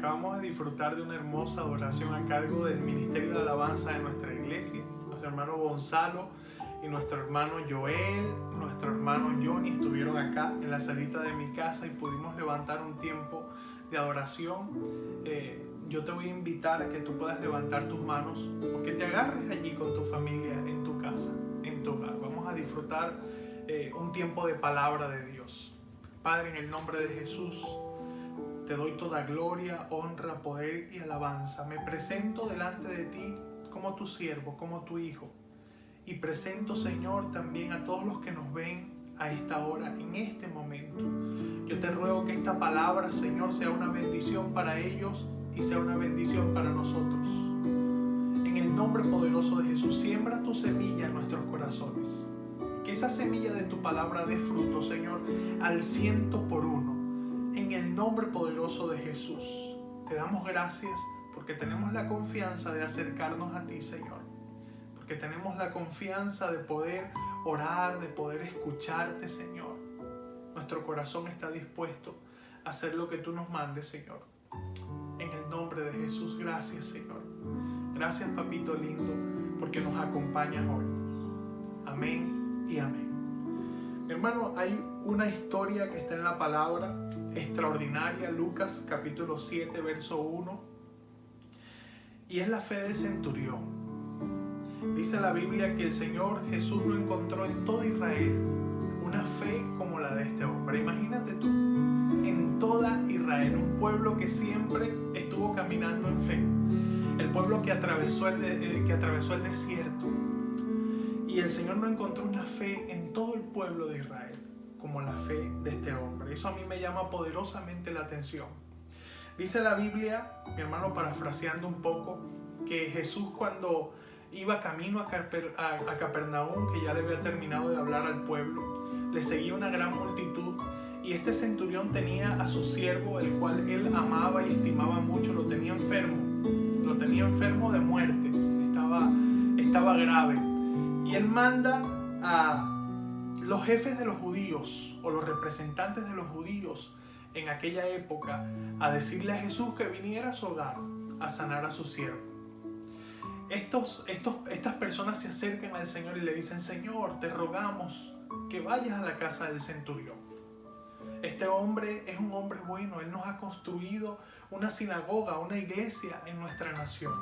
Acabamos de disfrutar de una hermosa adoración a cargo del Ministerio de Alabanza de nuestra iglesia. Nuestro hermano Gonzalo y nuestro hermano Joel, nuestro hermano Johnny estuvieron acá en la salita de mi casa y pudimos levantar un tiempo de adoración. Yo te voy a invitar a que tú puedas levantar tus manos o que te agarres allí con tu familia en tu casa, en tu hogar. Vamos a disfrutar un tiempo de palabra de Dios. Padre, en el nombre de Jesús, te doy toda gloria, honra, poder y alabanza. Me presento delante de ti como tu siervo, como tu hijo. Y presento, Señor, también a todos los que nos ven a esta hora, en este momento. Yo te ruego que esta palabra, Señor, sea una bendición para ellos y sea una bendición para nosotros. En el nombre poderoso de Jesús, siembra tu semilla en nuestros corazones. Que esa semilla de tu palabra dé fruto, Señor, al 100%. En el nombre poderoso de Jesús, te damos gracias porque tenemos la confianza de acercarnos a ti, Señor. Porque tenemos la confianza de poder orar, de poder escucharte, Señor. Nuestro corazón está dispuesto a hacer lo que tú nos mandes, Señor. En el nombre de Jesús, gracias, Señor. Gracias, papito lindo, porque nos acompañas hoy. Amén y amén. Hermano, hay una historia que está en la palabra extraordinaria, Lucas capítulo 7, verso 1, y es la fe del centurión. Dice la Biblia que el Señor Jesús no encontró en todo Israel una fe como la de este hombre. Imagínate tú, en toda Israel, un pueblo que siempre estuvo caminando en fe, el pueblo que atravesó el desierto, y el Señor no encontró una fe en todo el pueblo de Israel como la fe de este hombre. Eso a mí me llama poderosamente la atención. Dice la Biblia, mi hermano, parafraseando un poco, que Jesús cuando iba camino a Capernaum, que ya le había terminado de hablar al pueblo, le seguía una gran multitud, y este centurión tenía a su siervo, el cual él amaba y estimaba mucho. Lo tenía enfermo de muerte, estaba grave, y él manda a los jefes de los judíos o los representantes de los judíos en aquella época a decirle a Jesús que viniera a su hogar a sanar a su siervo. Estas personas se acercan al Señor y le dicen: Señor, te rogamos que vayas a la casa del centurión. Este hombre es un hombre bueno, él nos ha construido una sinagoga, una iglesia en nuestra nación.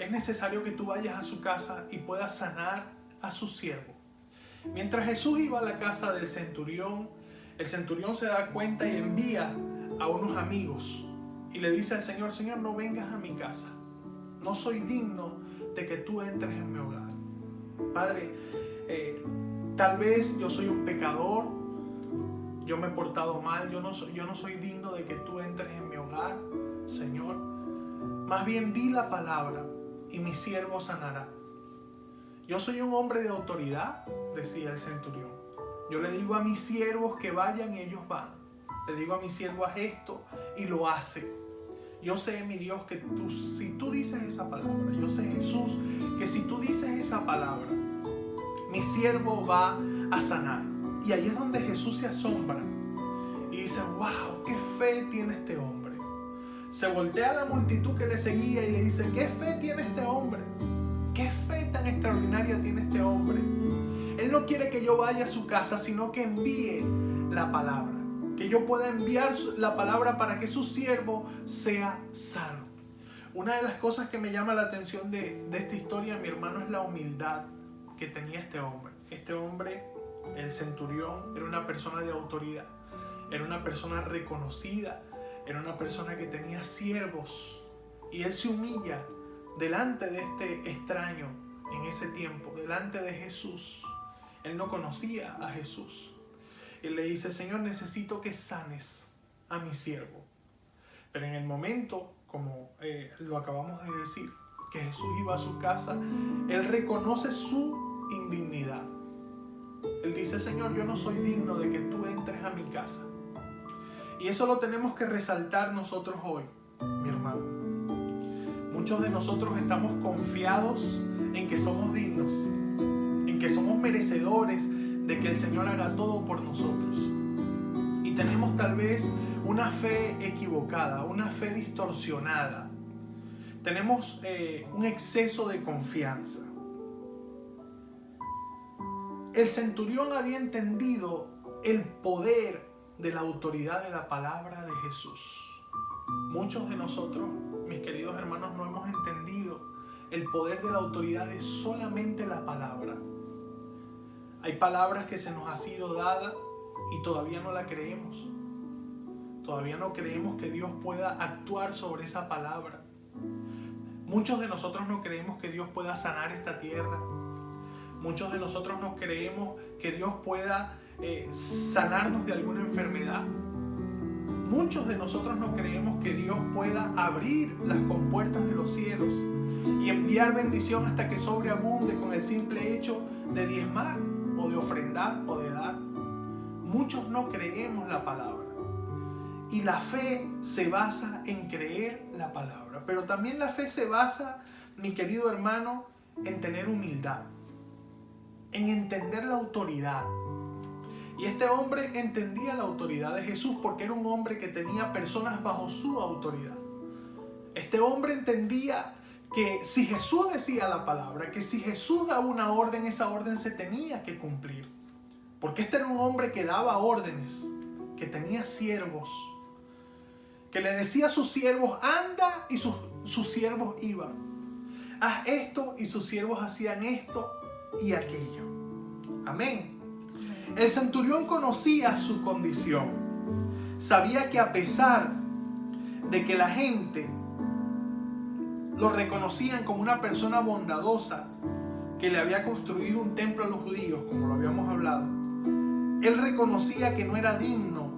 Es necesario que tú vayas a su casa y puedas sanar a su siervo. Mientras Jesús iba a la casa del centurión, el centurión se da cuenta y envía a unos amigos y le dice al Señor: Señor, no vengas a mi casa. No soy digno de que tú entres en mi hogar. Padre, tal vez yo soy un pecador, yo me he portado mal, yo no soy digno de que tú entres en mi hogar, Señor. Más bien di la palabra y mi siervo sanará. Yo soy un hombre de autoridad, decía el centurión. Yo le digo a mis siervos que vayan y ellos van. Le digo a mi siervo: haz esto, y lo hace. Yo sé, mi Dios, que si tú dices esa palabra, yo sé, Jesús, que si tú dices esa palabra, mi siervo va a sanar. Y ahí es donde Jesús se asombra y dice: wow, qué fe tiene este hombre. Se voltea a la multitud que le seguía y le dice: ¿qué fe tiene este hombre? ¿Qué fe tan extraordinaria tiene este hombre? Él no quiere que yo vaya a su casa, sino que envíe la palabra. Que yo pueda enviar la palabra para que su siervo sea sano. Una de las cosas que me llama la atención de esta historia, mi hermano, es la humildad que tenía este hombre. Este hombre, el centurión, era una persona de autoridad. Era una persona reconocida. Era una persona que tenía siervos. Y él se humilla delante de este extraño en ese tiempo, delante de Jesús. Él no conocía a Jesús. Él le dice: Señor, necesito que sanes a mi siervo. Pero en el momento, como lo acabamos de decir, que Jesús iba a su casa, él reconoce su indignidad. Él dice: Señor, yo no soy digno de que tú entres a mi casa. Y eso lo tenemos que resaltar nosotros hoy, mi hermano. Muchos de nosotros estamos confiados en que somos dignos, en que somos merecedores de que el Señor haga todo por nosotros. Y tenemos tal vez una fe equivocada, una fe distorsionada. Tenemos un exceso de confianza. El centurión había entendido el poder de la autoridad de la palabra de Jesús. Muchos de nosotros, mis queridos hermanos, no hemos entendido el poder de la autoridad de solamente la palabra. Hay palabras que se nos ha sido dada y todavía no la creemos. Todavía no creemos que Dios pueda actuar sobre esa palabra. Muchos de nosotros no creemos que Dios pueda sanar esta tierra. Muchos de nosotros no creemos que Dios pueda sanarnos de alguna enfermedad. Muchos de nosotros no creemos que Dios pueda abrir las compuertas de los cielos y enviar bendición hasta que sobreabunde con el simple hecho de diezmar o de ofrendar o de dar. Muchos no creemos la palabra. Y la fe se basa en creer la palabra. Pero también la fe se basa, mi querido hermano, en tener humildad, en entender la autoridad. Y este hombre entendía la autoridad de Jesús porque era un hombre que tenía personas bajo su autoridad. Este hombre entendía que si Jesús decía la palabra, que si Jesús daba una orden, esa orden se tenía que cumplir. Porque este era un hombre que daba órdenes, que tenía siervos, que le decía a sus siervos, anda, y sus siervos iban. Haz esto, y sus siervos hacían esto y aquello. Amén. El centurión conocía su condición. Sabía que a pesar de que la gente lo reconocían como una persona bondadosa que le había construido un templo a los judíos, como lo habíamos hablado, él reconocía que no era digno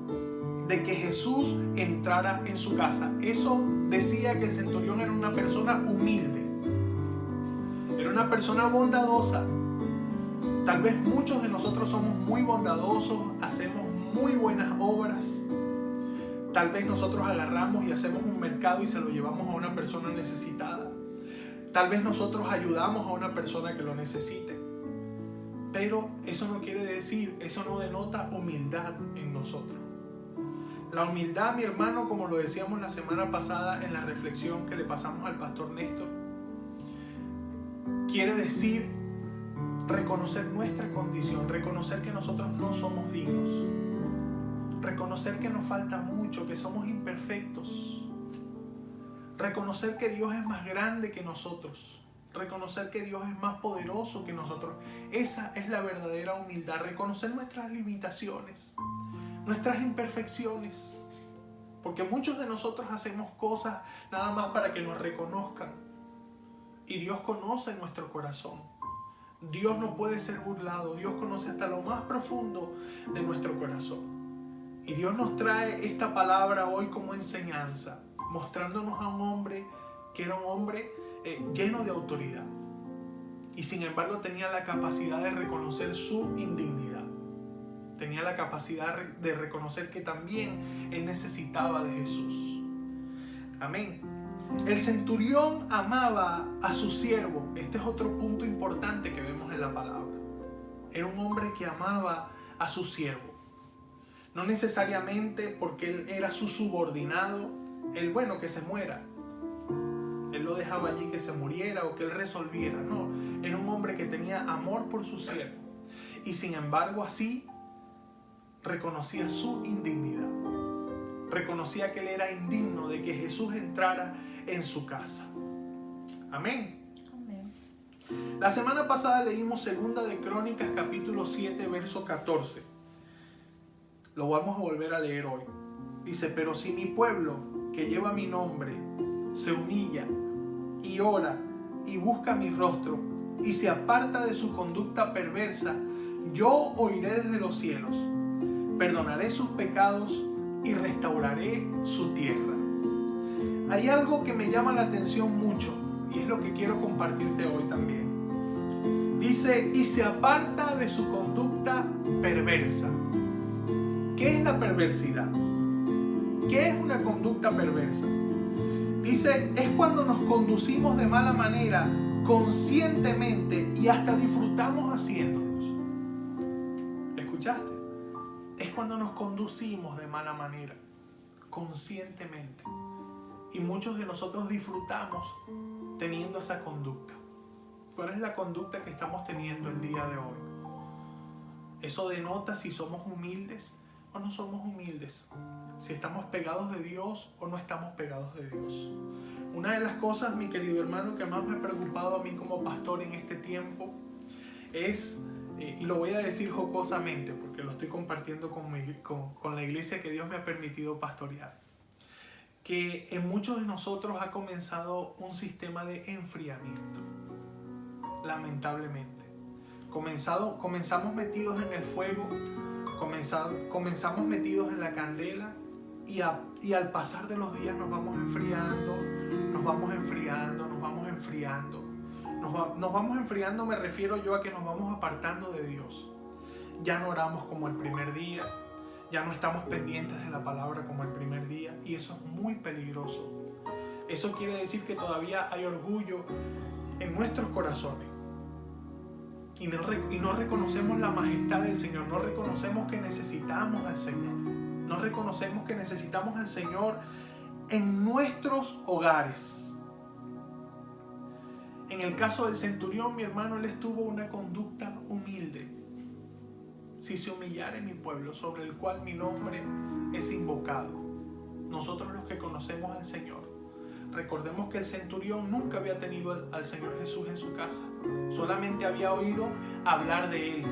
de que Jesús entrara en su casa. Eso decía que el centurión era una persona humilde, era una persona bondadosa. Tal vez muchos de nosotros somos muy bondadosos, hacemos muy buenas obras. Tal vez nosotros agarramos y hacemos un mercado y se lo llevamos a una persona necesitada. Tal vez nosotros ayudamos a una persona que lo necesite. Pero eso no quiere decir, eso no denota humildad en nosotros. La humildad, mi hermano, como lo decíamos la semana pasada en la reflexión que le pasamos al pastor Néstor, quiere decir reconocer nuestra condición, reconocer que nosotros no somos dignos, reconocer que nos falta mucho, que somos imperfectos, reconocer que Dios es más grande que nosotros, reconocer que Dios es más poderoso que nosotros. Esa es la verdadera humildad, reconocer nuestras limitaciones, nuestras imperfecciones, porque muchos de nosotros hacemos cosas nada más para que nos reconozcan, y Dios conoce nuestro corazón. Dios no puede ser burlado. Dios conoce hasta lo más profundo de nuestro corazón. Y Dios nos trae esta palabra hoy como enseñanza, mostrándonos a un hombre que era un hombre lleno de autoridad. Y sin embargo tenía la capacidad de reconocer su indignidad. Tenía la capacidad de reconocer que también él necesitaba de Jesús. Amén. El centurión amaba a su siervo. Este es otro punto importante que vemos en la palabra. Era un hombre que amaba a su siervo. No necesariamente porque él era su subordinado, que se muera. Él lo dejaba allí que se muriera o que él resolviera. No, era un hombre que tenía amor por su siervo. Y sin embargo así reconocía su indignidad. Reconocía que él era indigno de que Jesús entrara en su casa. Amén. Amén. La semana pasada leímos 2 de Crónicas capítulo 7 verso 14. Lo vamos a volver a leer hoy. Dice, pero si mi pueblo que lleva mi nombre se humilla y ora y busca mi rostro y se aparta de su conducta perversa, yo oiré desde los cielos, perdonaré sus pecados y restauraré su tierra. Hay algo que me llama la atención mucho y es lo que quiero compartirte hoy también. Dice, y se aparta de su conducta perversa. ¿Qué es la perversidad? ¿Qué es una conducta perversa? Dice, es cuando nos conducimos de mala manera, conscientemente y hasta disfrutamos haciéndonos. ¿Escuchaste? Es cuando nos conducimos de mala manera, conscientemente. Y muchos de nosotros disfrutamos teniendo esa conducta. ¿Cuál es la conducta que estamos teniendo el día de hoy? Eso denota si somos humildes o no somos humildes, si estamos pegados de Dios o no estamos pegados de Dios. Una de las cosas, mi querido hermano, que más me ha preocupado a mí como pastor en este tiempo es, y lo voy a decir jocosamente porque lo estoy compartiendo con la iglesia que Dios me ha permitido pastorear, que en muchos de nosotros ha comenzado un sistema de enfriamiento, lamentablemente. Comenzamos metidos en el fuego, comenzamos metidos en la candela y al pasar de los días nos vamos enfriando, me refiero yo a que nos vamos apartando de Dios. Ya no oramos como el primer día, ya no estamos pendientes de la palabra como el primer día, y eso es muy peligroso. Eso quiere decir que todavía hay orgullo en nuestros corazones. Y no reconocemos la majestad del Señor, no reconocemos que necesitamos al Señor, no reconocemos que necesitamos al Señor en nuestros hogares. En el caso del centurión, mi hermano, él tuvo una conducta humilde. Si se humillare mi pueblo, sobre el cual mi nombre es invocado. Nosotros los que conocemos al Señor, recordemos que el centurión nunca había tenido al Señor Jesús en su casa. Solamente había oído hablar de Él.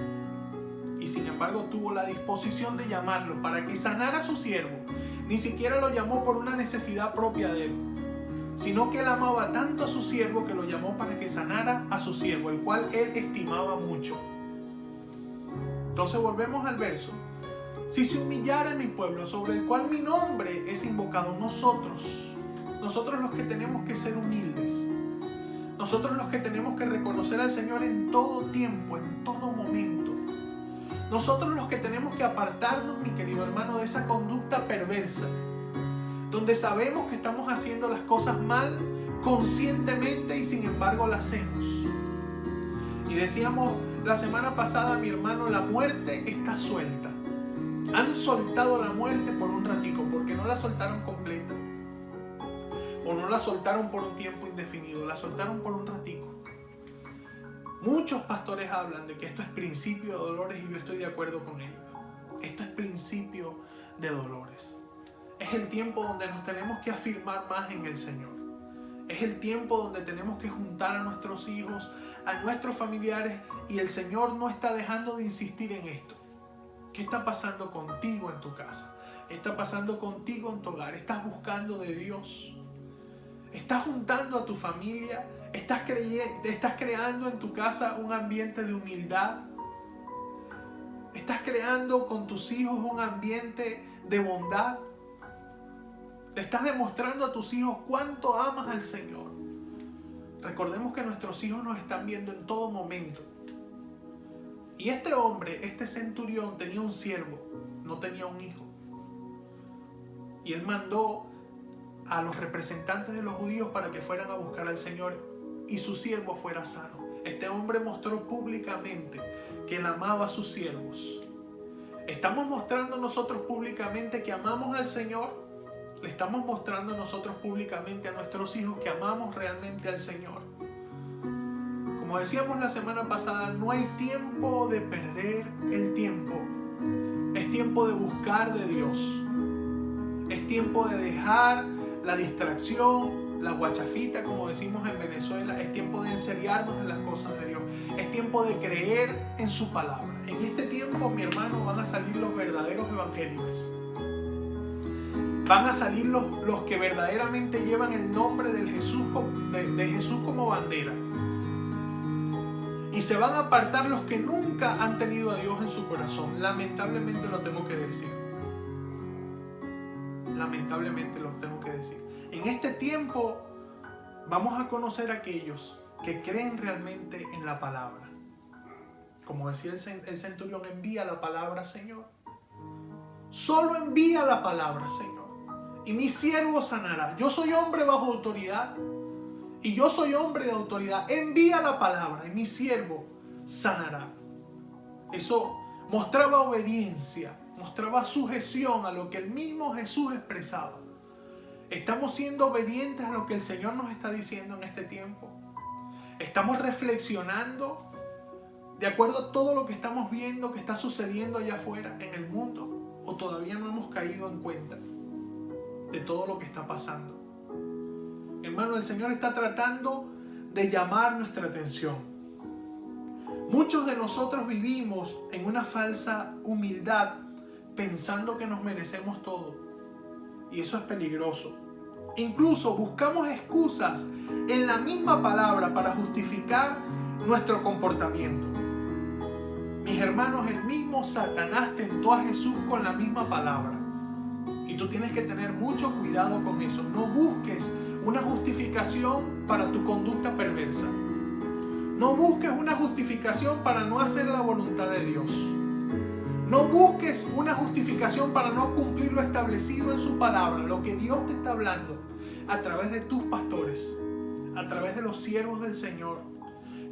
Y sin embargo tuvo la disposición de llamarlo para que sanara a su siervo. Ni siquiera lo llamó por una necesidad propia de Él, sino que Él amaba tanto a su siervo que lo llamó para que sanara a su siervo, el cual Él estimaba mucho. Entonces volvemos al verso. Si se humillara mi pueblo, sobre el cual mi nombre es invocado, nosotros los que tenemos que ser humildes, nosotros los que tenemos que reconocer al Señor en todo tiempo, en todo momento, nosotros los que tenemos que apartarnos, mi querido hermano, de esa conducta perversa, donde sabemos que estamos haciendo las cosas mal conscientemente y sin embargo las hacemos. Y decíamos la semana pasada, mi hermano, la muerte está suelta. Han soltado la muerte por un ratico, porque no la soltaron completa. O no la soltaron por un tiempo indefinido, la soltaron por un ratico. Muchos pastores hablan de que esto es principio de dolores y yo estoy de acuerdo con ellos. Esto es principio de dolores. Es el tiempo donde nos tenemos que afirmar más en el Señor. Es el tiempo donde tenemos que juntar a nuestros hijos, a nuestros familiares, y el Señor no está dejando de insistir en esto. ¿Qué está pasando contigo en tu casa? ¿Qué está pasando contigo en tu hogar? ¿Estás buscando de Dios? ¿Estás juntando a tu familia? ¿Estás creando en tu casa un ambiente de humildad? ¿Estás creando con tus hijos un ambiente de bondad? ¿Le estás demostrando a tus hijos cuánto amas al Señor? Recordemos que nuestros hijos nos están viendo en todo momento. Y este hombre, este centurión, tenía un siervo, no tenía un hijo. Y él mandó a los representantes de los judíos para que fueran a buscar al Señor y su siervo fuera sano. Este hombre mostró públicamente que él amaba a sus siervos. ¿Estamos mostrando nosotros públicamente que amamos al Señor? ¿Le estamos mostrando nosotros públicamente a nuestros hijos que amamos realmente al Señor? Como decíamos la semana pasada, no hay tiempo de perder el tiempo. Es tiempo de buscar de Dios. Es tiempo de dejar la distracción, la guachafita, como decimos en Venezuela. Es tiempo de enseriarnos en las cosas de Dios. Es tiempo de creer en su palabra. En este tiempo, mi hermano, van a salir los verdaderos evangélicos. Van a salir los que verdaderamente llevan el nombre de Jesús como bandera. Y se van a apartar los que nunca han tenido a Dios en su corazón. Lamentablemente lo tengo que decir. Lamentablemente lo tengo que decir. En este tiempo vamos a conocer a aquellos que creen realmente en la palabra. Como decía el centurión, envía la palabra, Señor. Solo envía la palabra, Señor. Y mi siervo sanará. Yo soy hombre bajo autoridad. Y yo soy hombre de autoridad. Envía la palabra y mi siervo sanará. Eso mostraba obediencia. mostraba sujeción a lo que el mismo Jesús expresaba. ¿Estamos siendo obedientes a lo que el Señor nos está diciendo en este tiempo? ¿Estamos reflexionando de acuerdo a todo lo que estamos viendo que está sucediendo allá afuera en el mundo? ¿O todavía no hemos caído en cuenta de todo lo que está pasando? Hermano, el Señor está tratando de llamar nuestra atención. Muchos de nosotros vivimos en una falsa humildad pensando que nos merecemos todo. Y eso es peligroso. Incluso buscamos excusas en la misma palabra para justificar nuestro comportamiento. Mis hermanos, el mismo Satanás tentó a Jesús con la misma palabra. Y tú tienes que tener mucho cuidado con eso. No busques una justificación para tu conducta perversa. No busques una justificación para no hacer la voluntad de Dios. No busques una justificación para no cumplir lo establecido en su palabra, lo que Dios te está hablando a través de tus pastores, a través de los siervos del Señor.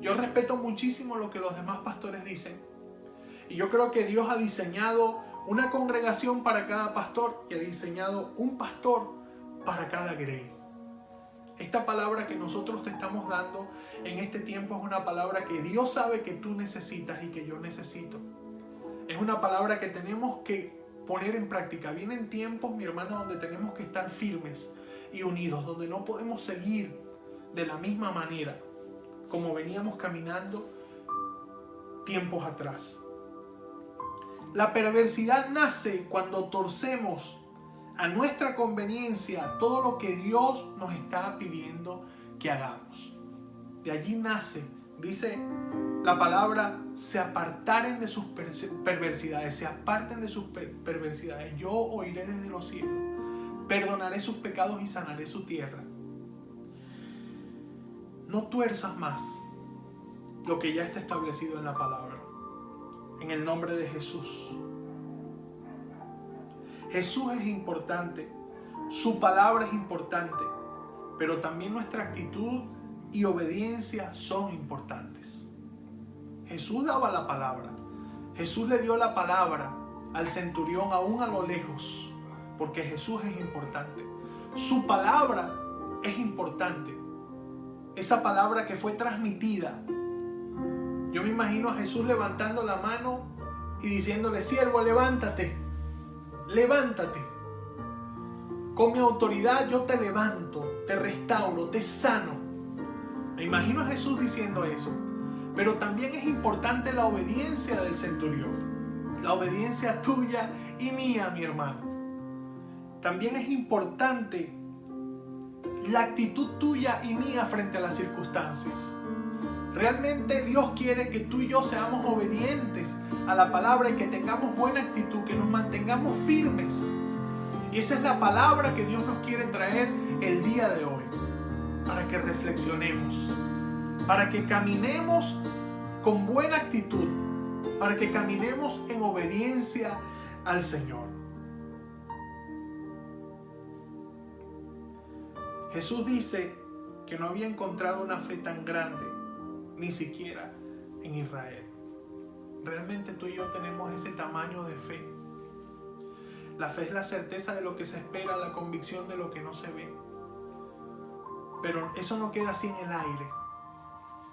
Yo respeto muchísimo lo que los demás pastores dicen. Y yo creo que Dios ha diseñado una congregación para cada pastor y ha diseñado un pastor para cada grey. Esta palabra que nosotros te estamos dando en este tiempo es una palabra que Dios sabe que tú necesitas y que yo necesito. Es una palabra que tenemos que poner en práctica. Vienen tiempos, mi hermano, donde tenemos que estar firmes y unidos, donde no podemos seguir de la misma manera como veníamos caminando tiempos atrás. La perversidad nace cuando torcemos a nuestra conveniencia todo lo que Dios nos está pidiendo que hagamos. De allí nace, dice la palabra, se apartaren de sus perversidades, se aparten de sus perversidades. Yo oiré desde los cielos, perdonaré sus pecados y sanaré su tierra. No tuerzas más lo que ya está establecido en la palabra. En el nombre de Jesús. Jesús es importante, su palabra es importante, pero también nuestra actitud y obediencia son importantes. Jesús daba la palabra, Jesús le dio la palabra al centurión aún a lo lejos, porque Jesús es importante. Su palabra es importante, esa palabra que fue transmitida. Yo me imagino a Jesús levantando la mano y diciéndole: siervo, levántate. Levántate. Con mi autoridad yo te levanto, te restauro, te sano. Me imagino a Jesús diciendo eso. Pero también es importante la obediencia del centurión. La obediencia tuya y mía, mi hermano. También es importante la actitud tuya y mía frente a las circunstancias. Realmente Dios quiere que tú y yo seamos obedientes a la palabra y que tengamos buena actitud, que nos mantengamos firmes. Y esa es la palabra que Dios nos quiere traer el día de hoy, para que reflexionemos, para que caminemos con buena actitud, para que caminemos en obediencia al Señor. Jesús dice que no había encontrado una fe tan grande, ni siquiera en Israel. Realmente tú y yo tenemos ese tamaño de fe. La fe es la certeza de lo que se espera, la convicción de lo que no se ve. Pero eso no queda así en el aire.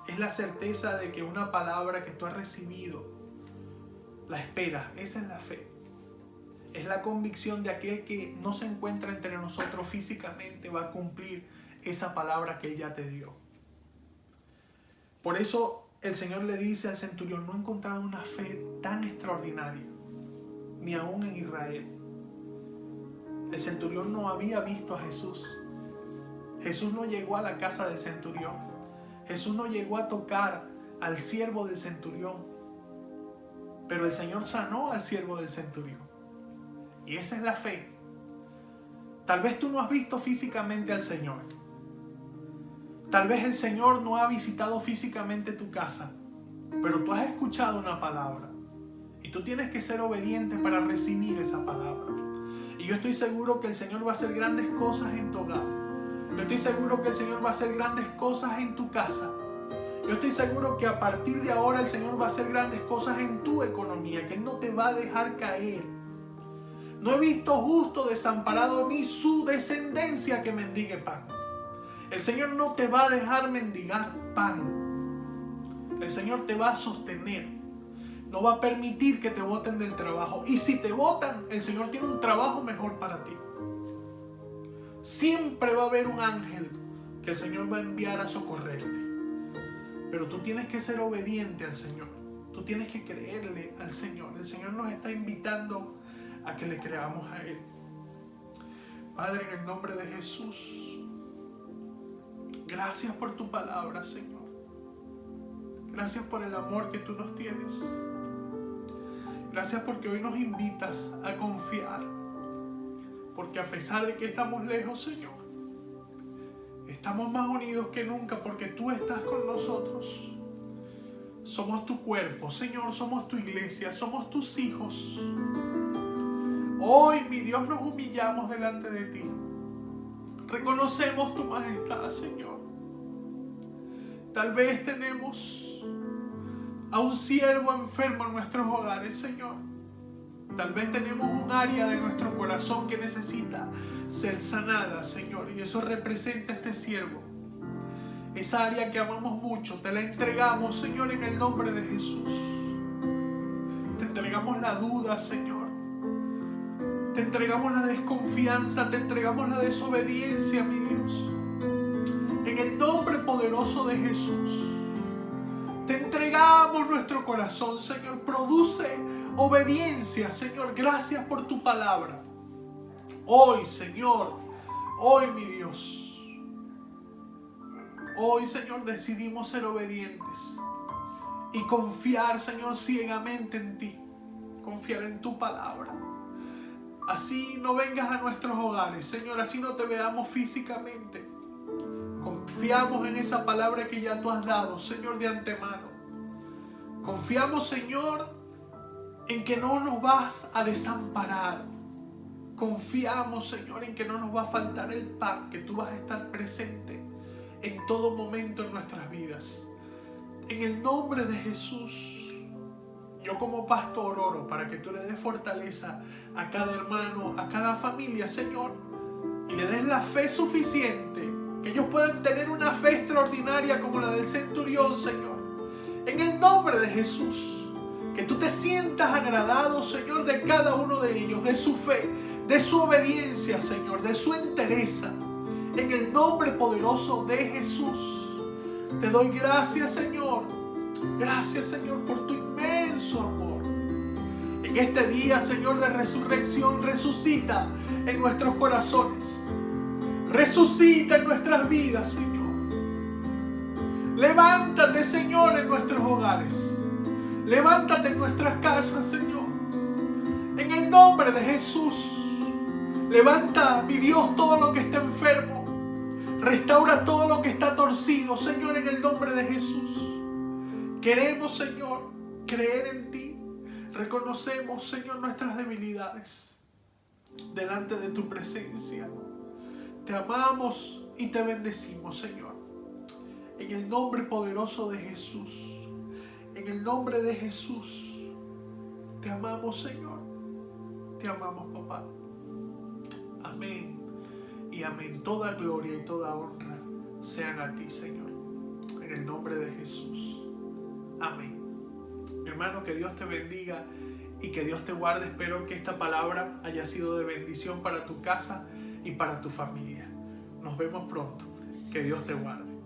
Es la certeza de que una palabra que tú has recibido, la esperas. Esa es la fe. Es la convicción de aquel que no se encuentra entre nosotros físicamente, va a cumplir esa palabra que Él ya te dio. Por eso el Señor le dice al centurión: no he encontrado una fe tan extraordinaria, ni aún en Israel. El centurión no había visto a Jesús. Jesús no llegó a la casa del centurión. Jesús no llegó a tocar al siervo del centurión. Pero el Señor sanó al siervo del centurión. Y esa es la fe. Tal vez tú no has visto físicamente al Señor. Tal vez el Señor no ha visitado físicamente tu casa, pero tú has escuchado una palabra y tú tienes que ser obediente para recibir esa palabra. Y yo estoy seguro que el Señor va a hacer grandes cosas en tu hogar. Yo estoy seguro que el Señor va a hacer grandes cosas en tu casa. Yo estoy seguro que a partir de ahora el Señor va a hacer grandes cosas en tu economía, que Él no te va a dejar caer No he visto justo desamparado ni su descendencia que mendigue pan. El Señor no te va a dejar mendigar pan. El Señor te va a sostener. No va a permitir que te boten del trabajo. Y si te botan, el Señor tiene un trabajo mejor para ti. Siempre va a haber un ángel que el Señor va a enviar a socorrerte. Pero tú tienes que ser obediente al Señor. Tú tienes que creerle al Señor. El Señor nos está invitando a que le creamos a Él. Padre, en el nombre de Jesús, gracias por tu palabra, Señor. Gracias por el amor que tú nos tienes. Gracias porque hoy nos invitas a confiar. Porque a pesar de que estamos lejos, Señor, estamos más unidos que nunca porque tú estás con nosotros. Somos tu cuerpo, Señor, somos tu iglesia, somos tus hijos. Hoy, mi Dios, nos humillamos delante de ti. Reconocemos tu majestad, Señor. Tal vez tenemos a un siervo enfermo en nuestros hogares, Señor. Tal vez tenemos un área de nuestro corazón que necesita ser sanada, Señor. Y eso representa a este siervo. Esa área que amamos mucho, te la entregamos, Señor, en el nombre de Jesús. Te entregamos la duda, Señor. Te entregamos la desconfianza, te entregamos la desobediencia, mi Dios. En el nombre poderoso de Jesús. Te entregamos nuestro corazón, Señor. Produce obediencia, Señor. Gracias por tu palabra. Hoy, Señor, hoy, mi Dios. Hoy, Señor, decidimos ser obedientes y confiar, Señor, ciegamente en ti. Confiar en tu palabra. Así no vengas a nuestros hogares, Señor, así no te veamos físicamente. Confiamos en esa palabra que ya tú has dado, Señor, de antemano. Confiamos, Señor, en que no nos vas a desamparar. Confiamos, Señor, en que no nos va a faltar el pan, que tú vas a estar presente en todo momento en nuestras vidas. En el nombre de Jesús, yo como pastor oro para que tú le des fortaleza a cada hermano, a cada familia, Señor, y le des la fe suficiente, que ellos puedan tener una fe extraordinaria como la del centurión, Señor. En el nombre de Jesús, que tú te sientas agradado, Señor, de cada uno de ellos, de su fe, de su obediencia, Señor, de su entereza. En el nombre poderoso de Jesús, te doy gracias, Señor. Gracias, Señor, por tu inmenso amor. En este día, Señor, de resurrección, resucita en nuestros corazones. Resucita en nuestras vidas, Señor. Levántate, Señor, en nuestros hogares. Levántate en nuestras casas, Señor. En el nombre de Jesús. Levanta, mi Dios, todo lo que está enfermo. Restaura todo lo que está torcido, Señor, en el nombre de Jesús. Queremos, Señor, creer en ti. Reconocemos, Señor, nuestras debilidades delante de tu presencia. Te amamos y te bendecimos, Señor. En el nombre poderoso de Jesús. En el nombre de Jesús. Te amamos, Señor. Te amamos, papá. Amén. Y amén. Toda gloria y toda honra sean a ti, Señor. En el nombre de Jesús. Amén. Mi hermano, que Dios te bendiga y que Dios te guarde. Espero que esta palabra haya sido de bendición para tu casa y para tu familia. Nos vemos pronto. Que Dios te guarde.